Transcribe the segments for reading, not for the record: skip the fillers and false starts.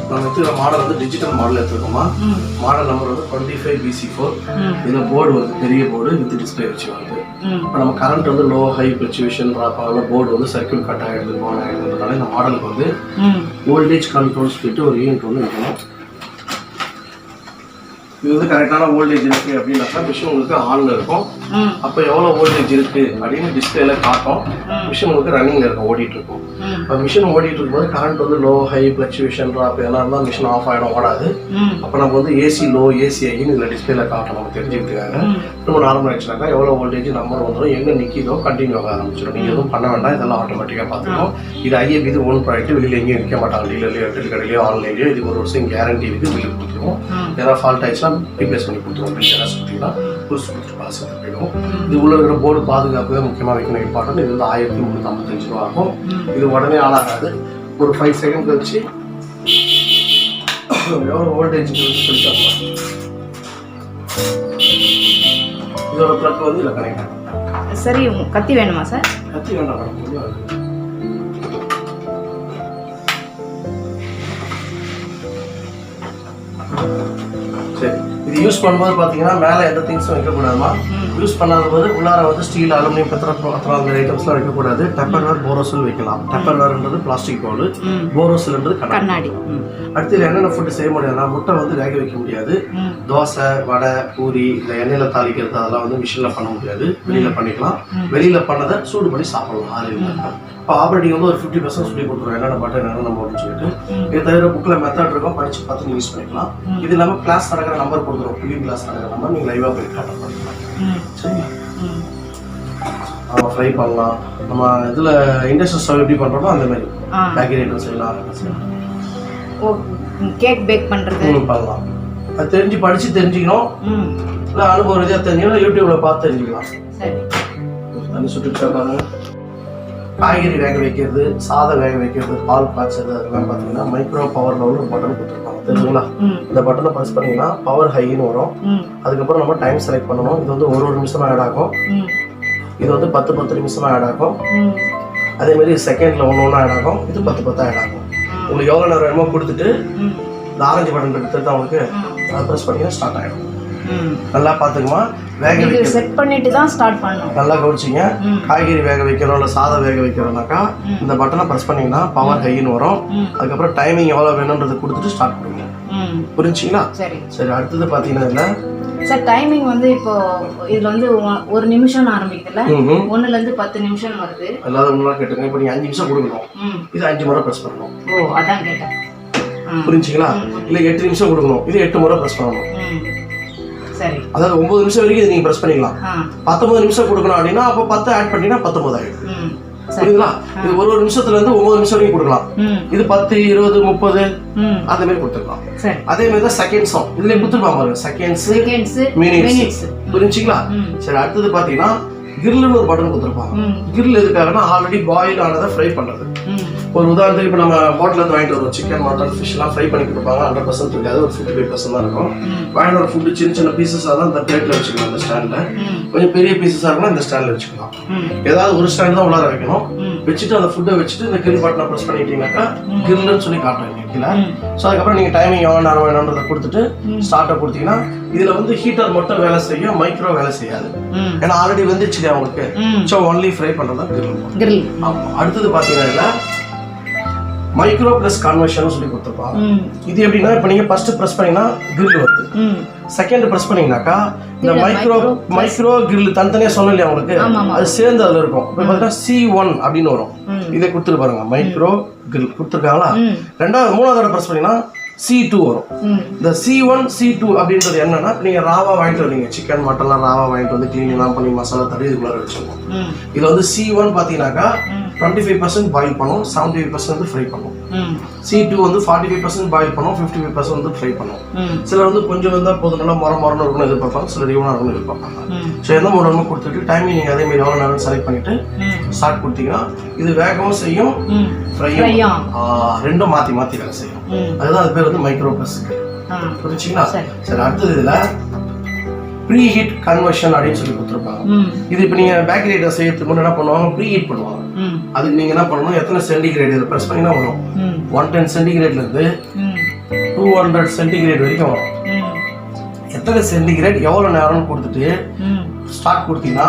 நம்ம எடுத்துக்கிற மாடல் வந்து டிஜிட்டல் மாடல் எடுத்துருக்கோமா. மாடல் நம்பர் வந்து 25BC4. இதில் போர்டு வந்து பெரிய போர்டு வித் டிஸ்பிளே வச்சு வருது. இப்போ நம்ம கரண்ட் வந்து லோ ஹை ஃப்ளக்சுவேஷன் ட்ராப் ஆகல போர்டு வந்து சர்க்கியூட் கட் ஆகிடுது ஆன் ஆகிடுறதுனால இந்த மாடலுக்கு வந்து வோல்டேஜ் கண்ட்ரோல் சொல்லிட்டு ஒரு யூனிட் வந்து வைக்கணும். இது வந்து கரெக்டான வோல்டேஜ் இருக்கு அப்படின்னாக்கா மிஷின் உங்களுக்கு ஆன்ல இருக்கும். அப்போ எவ்வளோ வோல்டேஜ் இருக்கு அப்படின்னு டிஸ்பிளேல காட்டும். மிஷின் உங்களுக்கு ரன்னிங்ல இருக்கும், ஓடிட்டு இருக்கும். இப்போ மிஷின் ஓடிட்டு இருக்கும்போது கரண்ட் வந்து லோ ஹை ஃப்ளக்சுவேஷன் ட்ராப் எல்லாம் இருந்தால் மிஷின் ஆஃப் ஆகிடும், ஓடாது. அப்போ நம்ம வந்து ஏசி லோ ஏசி ஐன்னு இதில் டிஸ்பிளேல காட்டும். நம்ம தெரிஞ்சுக்கிறதுக்காக நம்ம நார்மல் ஆயிடுச்சுனாக்கா எவ்வளோ வோல்டேஜ் நம்பர் வந்துடும், எங்கே நிற்கிதோ கண்டினியூ ஆக ஆரம்பிச்சிடும். நீங்கள் எதுவும் பண்ண வேண்டாம், இதெல்லாம் ஆட்டோமேட்டிக்காக பார்த்துக்கணும். இது IFB இது ஓன் ப்ராடக்ட், வெளியில் எங்கேயும் விற்க மாட்டாங்க. டீலர்லையோ எலக்ட்ரிக் கடையிலையோ ஆன்லைன்லையோ இது 1 வருஷம் கேரண்டி இருக்குது. பில்லு கொடுத்துருவோம். ஏதாவது ஃபால்ட் ஆயிடுச்சுன்னா ரீப்ளேஸ் பண்ணி கொடுத்துருவோம். பில்ஸ் கொடுத்தீங்கன்னா புதுசு கொடுத்துட்டு பாஸ் போயிடும். இது உள்ள இருக்கிற போர்டு பாதுகாப்பு முக்கியமாக வைக்கணும், இம்பார்ட்டன்ட். இது வந்து 1355 ரூபா ஆகும். இது உடனே ஆளாகாது. ஒரு 5 செகண்ட் கழிச்சு எவ்வளோ வோல்டேஜ் சொல்லிட்டாங்க. இதோட ப்ளக் வந்து இதில் கனெக்ட் ஆகும். சரி, கத்தி வேணுமா சார்? கத்தி வேண்டாம். சரி, இது யூஸ் பண்ணும்போது பார்த்தீங்கன்னா மேலே எந்த திங்ஸும் வைக்கக்கூடாதுமா. யூஸ் பண்ணாத போது உள்ளார வந்து ஸ்டீல், அலுமினியம், பத்திரம் அந்த ஐட்டம்ஸ்லாம் வைக்கக்கூடாது. டப்பர்வேர், போரோசில் வைக்கலாம். டப்பர்வேர்ன்றது பிளாஸ்டிக் பவுல், போரோசில்ன்றது கண்ணாடி. அடுத்து என்னென்ன ஃபுட்டு செய்ய முடியாதுன்னா முட்டை வந்து வேக வைக்க முடியாது. தோசை, வடை, பூரி, இந்த எண்ணெயில் தாளிக்கிறது அதெல்லாம் வந்து மிஷினில் பண்ண முடியாது. வெளியில் பண்ணிக்கலாம். வெளியில் பண்ணதை சூடு பண்ணி சாப்பிடலாம். ஆறு இப்போ ஆப்ரேட்டிங் வந்து ஒரு 50% சொல்லி கொடுத்துருவோம். என்னென்ன பட்டன் என்னென்ன போட்டுன்னு சொல்லிட்டு. இது தவிர புக்கில் மெத்தட் இருக்கும், படித்து பார்த்து நீங்கள் யூஸ் பண்ணிக்கலாம். இது இல்லாமல் கிளாஸ் நடக்கிற நம்பர் கொடுத்துருவோம். புதிய கிளாஸ் நடக்கிற நம்பர் நீங்கள் லைவாக போய் காட்ட பண்ணிக்கலாம். சரிங்களா? நம்ம ஃப்ரை பண்ணலாம். நம்ம இதில் இண்டஸ்ட்ரியல் ஸ்டவ் எப்படி பண்ணுறோமோ அந்த மாதிரி பேக்கரி ஐட்டம் செய்யலாம். கேக் பேக் பண்ணுறது பண்ணலாம். அது தெரிஞ்சு படித்து தெரிஞ்சுக்கணும். இல்லை அனுபவம் ரீதியாக தெரிஞ்சுக்கணும். யூடியூப்பில் பார்த்து தெரிஞ்சுக்கலாம். தண்ணி சுட்டு பாருங்க. காய்கறி வேக வைக்கிறது, சாதம் வேக வைக்கிறது, பால் காய்ச்சது, அதெல்லாம் பார்த்தீங்கன்னா மைக்ரோ பவர் லெவல் ஒரு பட்டன் கொடுத்துருப்பாங்க, தெரியுங்களா? இந்த பட்டனை ப்ரெஸ் பண்ணிங்கன்னா பவர் ஹைன்னு வரும். அதுக்கப்புறம் நம்ம டைம் செலக்ட் பண்ணணும். இது வந்து ஒரு நிமிஷமாக ஆட் ஆகும். இது வந்து 10 நிமிஷமாக ஆட் ஆகும். அதேமாரி செகண்டில் ஒன்று ஆட் ஆகும். இது 10 ஆட் ஆகும். உங்களுக்கு எவ்வளோ நேரம் வேணுமோ கொடுத்துட்டு இந்த ஆரஞ்சு பட்டன் எடுத்துட்டு தான் உங்களுக்கு அதை ப்ரெஸ் பண்ணிங்கன்னா ஸ்டார்ட் ஆகிடும். நல்லா பார்த்துக்குமா. வேக வைக்க செட் பண்ணிட்டு தான் ஸ்டார்ட் பண்ணணும். நல்லா கவனிச்சிங்க. காய்கறி வேக வைக்கிறோம் இல்லை சாதம் வேக வைக்கிறோம்னாக்கா இந்த பட்டனை ப்ரெஸ் பண்ணிங்கன்னா பவர் ஹைன்னு வரும். அதுக்கப்புறம் டைமிங் எவ்வளோ வேணுன்றதை கொடுத்துட்டு ஸ்டார்ட் பண்ணுங்க. புரிஞ்சுங்களா? சரி. அடுத்தது பார்த்தீங்கன்னா இதில் சார் டைமிங் வந்து இப்போ இதில் வந்து 1 நிமிஷம் ஆரம்பிக்குதுல்ல, 1லேருந்து 10 நிமிஷம் வருது. எல்லாரும் முன்னாடி கேட்டுங்க. இப்போ நீங்கள் 5 நிமிஷம் கொடுக்கணும், இது 5 முறை ப்ரெஸ் பண்ணணும். ஓ, அதான் கேட்டேன். புரிஞ்சுங்களா? இல்லை 8 நிமிஷம் கொடுக்கணும், இது 8 முறை ப்ரெஸ் பண்ணணும். சரி. அதாவது 9 நிமிஷம் வரைக்கும் இது நீங்கள் ப்ரெஸ் பண்ணிக்கலாம். 19 நிமிஷம் கொடுக்கணும் அப்படின்னா அப்போ 10 ஆட் பண்ணிங்கன்னா 19 ஆகிடும். புரியுதுங்களா? இது ஒரு நிமிஷத்துல இருந்து 9 நிமிஷம் வரைக்கும் கொடுக்கலாம். இது 10, 20, 30 அந்த மாதிரி கொடுத்துக்கலாம். அதே மாதிரி தான் செகண்ட்ஸும் இதுல கொடுத்துருப்பாங்க பாருங்க. Seconds, minutes. புரிஞ்சுங்களா? சரி, அடுத்தது பார்த்தீங்கன்னா கிரில்னு ஒரு பட்டன் கொடுத்துருப்பாங்க. கிரில் எதுக்காகனா ஆல்ரெடி பாயில் ஆனதை ஃப்ரை பண்ணுறது. ஒரு உதாரணத்துக்கு இப்போ நம்ம ஹோட்டலேருந்து வாங்கிட்டு வருவோம். சிக்கன், மட்டன், ஃபிஷ்லாம் ஃப்ரை பண்ணி கொடுப்பாங்க. 100% இருக்காது, ஒரு 55% தான் இருக்கும். வாங்கிட்டு வர ஃபுட்டு சின்ன பீசஸாக தான் இந்த பிளேட்டில் வச்சுக்கலாம். அந்த ஸ்டாண்டில் கொஞ்சம் பெரிய பீசஸாக இருக்குன்னா இந்த ஸ்டாண்டில் வச்சுக்கலாம். ஏதாவது ஒரு ஸ்டாண்ட் தான் உள்ளார வைக்கணும். வச்சுட்டு அந்த ஃபுட்டை வச்சுட்டு இந்த கிரில் பட்டனை ப்ரெஸ் பண்ணிட்டீங்கன்னாக்கா கிரில்னு சொல்லி காட்டுவாங்க கீழே. ஸோ அதுக்கப்புறம் நீங்கள் டைமிங் எவ்வளோ நேரம் வேணுன்றதை கொடுத்துட்டு ஸ்டார்ட்டை கொடுத்தீங்கன்னா இதில் வந்து ஹீட்டர் மட்டும் வேலை செய்யும், மைக்ரோ வேலை செய்யாது. ஏன்னா ஆல்ரெடி வந்துச்சு அவங்களுக்கு. ஸோ ஒன்லி ஃப்ரை பண்ணுறது தான் கிரில். ஆமாம். அடுத்தது பார்த்தீங்கன்னா மைக்ரோ பிளஸ் கன்வர்ஷன் சொல்லி கொடுத்துருப்பாங்க. இது எப்படின்னா இப்போ நீங்க ஃபர்ஸ்ட் பிரஸ் பண்ணீங்கன்னா கிரில் வருது. செகண்ட் பிரஸ் பண்ணீங்கன்னாக்கா இந்த மைக்ரோ கிரில் தனித்தனியா சொன்ன இல்லையா உங்களுக்கு, அது சேர்ந்து அதுல இருக்கும். இப்போ பார்த்தீங்கன்னா C1 அப்படின்னு வரும். இதை கொடுத்துட்டு பாருங்க, மைக்ரோ கிரில் கொடுத்துருக்காங்களா. மூணாவது பிரஸ் பண்ணீங்கன்னா C2 வரும். இந்த C1, C2 அப்படின்றது என்னன்னா, நீங்க ராவா வாங்கிட்டு வரீங்க, சிக்கன் மட்டன்லாம் ராவா வாங்கிட்டு வந்து கிளீன் எல்லாம் பண்ணி மசாலா தடவி இதுக்குள்ள வச்சிருக்கோம். இது வந்து C1 பாத்தீங்கன்னாக்கா 25% பாயில் பண்ணும், 75% வந்து ஃப்ரை பண்ணும். C2 வந்து 45% பாயில் பண்ணும், 55% வந்து ஃப்ரை பண்ணும். சிலர் வந்து கொஞ்சம் வந்தால் போதும், நல்லா மரம்னு இருக்கணும் எதிர்பார்ப்பாங்க, சிலர் ஈவனாக இருக்கணும் எதிர்பார்ப்பாங்க. ஸோ எந்த மூணு கொடுத்துட்டு டைமிங் நீங்கள் அதே மாதிரி எவ்வளோ நேரம் செலக்ட் பண்ணிட்டு ஸ்டார்ட் கொடுத்தீங்கன்னா இது வேகவும் செய்யும், ஃப்ரையும் ரெண்டும் மாற்றி மாற்றி வேலை செய்யும். அதுதான் அது பேர் வந்து மைக்ரோ ப்ளஸ். புரிஞ்சுங்களா? சரி, அடுத்தது இதில் ப்ரீ ஹீட் கன்வர்ஷன் அப்படின்னு சொல்லி கொடுத்துருப்பாங்க. இது இப்போ நீங்கள் பேக்கரி ஐட்டம் செய்யறதுக்கு முன்னாடி என்ன பண்ணுவாங்க, ப்ரீ ஹீட் பண்ணுவாங்க. அதுக்கு நீங்கள் என்ன பண்ணணும், எத்தனை சென்டிகிரேட் இதில் ப்ரெஸ் பண்ணிங்கன்னா வரும். 110 சென்டிகிரேட்லேருந்து 200 சென்டிகிரேட் வரைக்கும் வரும். எத்தனை சென்டிகிரேட் எவ்வளோ நேரம்னு கொடுத்துட்டு ஸ்டார்ட் கொடுத்தீங்கன்னா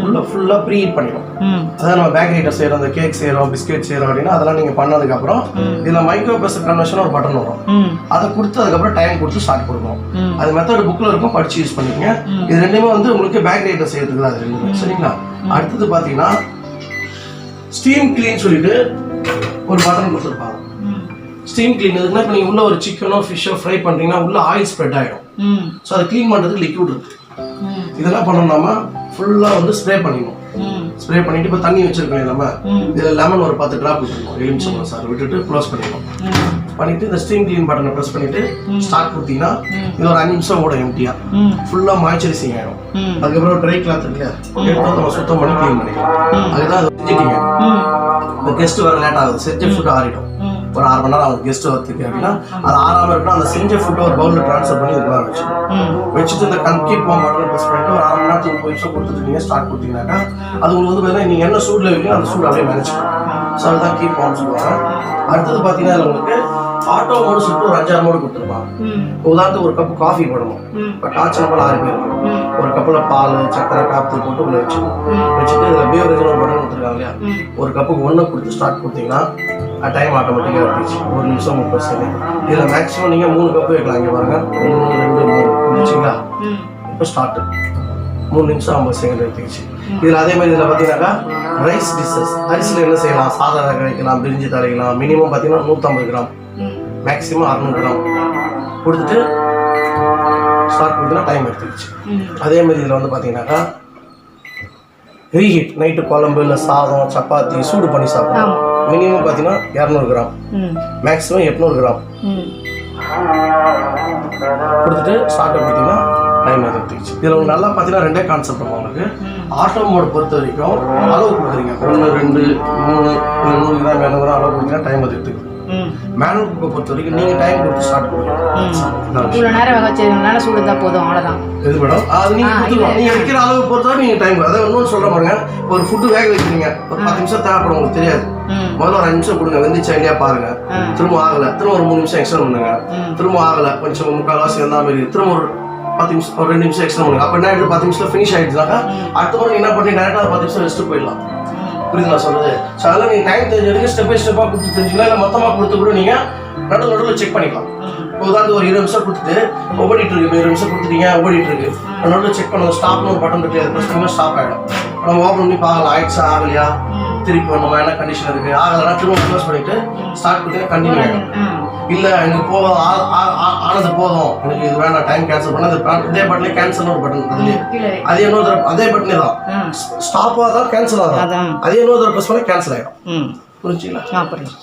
உள்ள ஃபுல்லாக ப்ரீ ஹீட் பண்ணிடும். அதான் நம்ம பேக்கரி ஐட்டம் செய்கிறோம், அந்த கேக் செய்கிறோம், பிஸ்கெட் செய்கிறோம் அப்படின்னா அதெல்லாம் நீங்கள் பண்ணதுக்கப்புறம் இதில் மைக்ரோ ப்ரெஷர் கன்வர்ஷன் ஒரு பட்டன் வரும். அதை கொடுத்து அதுக்கப்புறம் டைம் கொடுத்து ஸ்டார்ட் கொடுக்கணும். அது மெத்தட் புக்கில் இருக்கும், படிச்சு யூஸ் பண்ணிக்கங்க. இது ரெண்டுமே வந்து உங்களுக்கு பேக்கரி ஐட்டம் செய்யறதுக்கு தான் அது ரெண்டுமே. சரிங்களா? அடுத்தது பார்த்தீங்கன்னா ஸ்டீம் கிளீன் சொல்லிட்டு ஒரு பட்டன் கொடுத்துருப்பாங்க. ஸ்டீம் கிளீன் எதுக்குன்னா இப்போ நீங்கள் உள்ள ஒரு சிக்கனோ ஃபிஷ்ஷோ ஃப்ரை பண்ணுறீங்கன்னா உள்ள ஆயில் ஸ்ப்ரெட் ஆகிடும். ஸோ அதை க்ளீன் பண்ணுறதுக்கு லிக்விட் இருக்கு. இதெல்லாம் பண்ணோம்னா ஃபுல்லாக வந்து ஸ்ப்ரே பண்ணிடணும். ஸ்ப்ரே பண்ணிட்டு இப்போ தண்ணி வச்சிருக்கோம் நம்ம, இதில் லெமன் ஒரு 10 டிராப் விட்டுருக்கோம், எலுமிச்சம்பழம் சாறு விட்டுட்டு க்ளோஸ் பண்ணிடுவோம். பண்ணிட்டு இந்த ஸ்டீம் கிளீன் பட்டனை ப்ரெஸ் பண்ணிட்டு ஸ்டார்ட் கொடுத்தீங்கன்னா இது ஒரு 5 நிமிஷம் ஓட எம்டியா ஃபுல்லாக மாய்ச்சரைசிங் ஆகிடும். அதுக்கப்புறம் ட்ரை கிளாத் இருக்குல்லையா, எடுத்து நம்ம சுத்தம் பண்ணி க்ளீன் பண்ணிக்கலாம். அதுதான் அதை செஞ்சுட்டீங்க. இப்போ கெஸ்ட் வர லேட் ஆகுது, செஞ்ச ஃபுட்டு ஆறிடும். ஒரு 1/2 மணி நேரம் அவங்க கெஸ்ட் வரதுக்கு அப்படின்னா அது ஆறாமல் இருக்கணும். அந்த செஞ்ச ஃபுட்டை ஒரு பவுலில் ட்ரான்ஸ்ஃபர் பண்ணி இதுக்குள்ள வச்சுட்டு இந்த கீப் பட்டன் ப்ரெஸ் பண்ணிட்டு ஒரு 1/2 மணி நேரத்துக்கு 30 நிமிஷம் கொடுத்துட்டீங்க. ஸ்டார்ட் கொடுத்தீங்கன்னாக்கா அது உங்களுக்கு வந்து பார்த்தீங்கன்னா நீங்கள் என்ன சூடில் வைக்கணும் அந்த சூடு அப்படியே மேனேஜ்க்கணும். ஸோ அதுதான் கீப் ஆன் சொல்லுவாங்க. அடுத்தது பார்த்தீங்கன்னா அதில் உங்களுக்கு ஆட்டோ மோடு சொல்லிட்டு ஒரு 5-6 மோடு கொடுத்துருப்பாங்க. உதாரணத்துக்கு ஒரு கப்பு காஃபி போடணும், இப்போ காய்ச்சல் நம்பர் 6 பேர் இருக்கும். ஒரு கப்பில் பால், சக்கரை, காப்பி போட்டு உள்ள வச்சுட்டு இதில் பியூரேஜன் ஒரு பட்டன் கொடுத்துருக்காங்க இல்லையா, ஒரு கப்புக்கு 1 கொடுத்து ஸ்டார்ட் கொடுத்தீங்கன்னா டைம் ஆட்டோமேட்டிக்காக எடுத்துச்சு. 1 நிமிஷம் 30 செகண்ட். இதில் மேக்ஸிமம் நீங்கள் 3 கப்பு வைக்கலாம். இங்கே பாருங்க 1 2 3 இருந்துச்சுங்களா. இப்போ ஸ்டார்ட் 3 நிமிஷம் 50 செகண்ட் எடுத்துக்கிச்சு. இதில் அதே மாதிரி இதில் பார்த்தீங்கன்னாக்கா ரைஸ் டிஷ்ஷஸ், அரிசியில் என்ன செய்யலாம், சாதம் வேக வைக்கலாம், பிரிஞ்சு தலைக்கலாம். மினிமம் பார்த்தீங்கன்னா 150 கிராம், மேக்ஸிமம் 600 கிராம் கொடுத்துட்டு ஸ்டார்ட் கொடுத்தீங்கன்னா டைம் எடுத்துக்கிச்சு. அதே மாதிரி இதில் வந்து பார்த்தீங்கன்னாக்கா ரீஹீட், நைட்டு குழம்பு இல்லை சாதம் சப்பாத்தி சூடு பண்ணி சாப்பிடலாம். மினிமம் பார்த்தீங்கன்னா 200 கிராம், மேக்ஸிமம் 800 கிராம் கொடுத்துட்டு ஸ்டார்ட் கொடுத்தீங்கன்னா டைம் எடுத்துக்கிச்சு. இதில் நல்லா பார்த்தீங்கன்னா 2 கான்செப்ட் இருக்கும் உங்களுக்கு. ஆட்டோ மோட் பொறுத்த வரைக்கும் அளவு கொடுக்குறீங்க, 1 2 3 100 கிராம் 200 கிராம் அளவு கொடுத்தீங்கன்னா டைம் எடுத்துக்கிது. மேனுவல் குக்கை பொறுத்த வரைக்கும் நீங்கள் டைம் கொடுத்து ஸ்டார்ட் கொடுக்கணும். இவ்வளோ நேரம் வச்சதுனால சூடு தான் போதும், அவ்வளோதான். எது மேடம் அது நீங்கள் வைக்கிற அளவு பொறுத்தவரை நீங்கள் டைம். அதாவது இன்னொன்று சொல்ல பாருங்க, ஒரு ஃபுட்டு வேக வைக்கிறீங்க, ஒரு 10 நிமிஷம் தேவைப்படும், உங்களுக்கு தெரியாது. முதல்ல ஒரு 5 நிமிஷம் கொடுங்க, வெந்திச்சா இல்லையா பாருங்க. திரும்ப ஆகலை, திரும்ப ஒரு 3 நிமிஷம் எக்ஸ்ட்ரா பண்ணுங்க. திரும்ப ஆகலை, கொஞ்சம் 3/4 வாசி வந்தா மாதிரி திரும்ப ஒரு 10 நிமிஷம் ஒரு 2 நிமிஷம் எக்ஸ்ட்ரா பண்ணுங்க. அப்போ என்ன ஆகிடுது, 10 நிமிஷம் ஃபினிஷ் ஆகிடுச்சுனாக்கா அடுத்த முறை என்ன பண்ணி டேரெக்டாக 10 நிமிஷம் ரெஸ்ட்டு போயிடலாம். புரியுது நான் சொல்றது? ஸோ அதெல்லாம் நீங்கள் டைம் தெரிஞ்சதுக்கு ஸ்டெப் பை ஸ்டெப்பாக கொடுத்து தெரிஞ்சுக்கலாம், இல்லை மொத்தமாக கொடுத்து கூட நீங்கள் நடுவில் செக் பண்ணிக்கலாம். இப்போ உதாரணத்துக்கு ஒரு 20 நிமிஷம் கொடுத்துட்டு ஓடிட்டு இருக்கு, 20 நிமிஷம் கொடுத்துட்டீங்க ஓடிட்டு இருக்கு, நடுவில் செக் பண்ணணும். ஸ்டாப்னு ஒரு பட்டன் இருக்கு, அது ப்ரெஸ் பண்ணி ஸ்டாப் ஆகிடும். நம்ம ஓப்பன் பண்ணி பார்க்கலாம், ஆயிடுச்சா ஆகலையா, திருப்பி நம்ம என்ன கண்டிஷன் இருக்குது, ஆகலைன்னா திரும்ப க்ளோஸ் பண்ணிட்டு ஸ்டார்ட் கொடுத்து கண்டினியூ ஆகிடும். இல்லை எனக்கு ஆனது போதும், எனக்கு இது வேண்டாம், டைம் கேன்சல் பண்ண இதே பட்டன்லேயே கேன்சல் ஒரு பட்டன் அதுலேயே அதே இன்னொரு அதே பட்டனே தான் ஸ்டாப் ஆகாதான் கேன்சல் ஆகும், அதே இன்னொரு ப்ரெஸ் பண்ணி கேன்சல் ஆகிடும். புரிஞ்சுங்களா? புரிஞ்சு.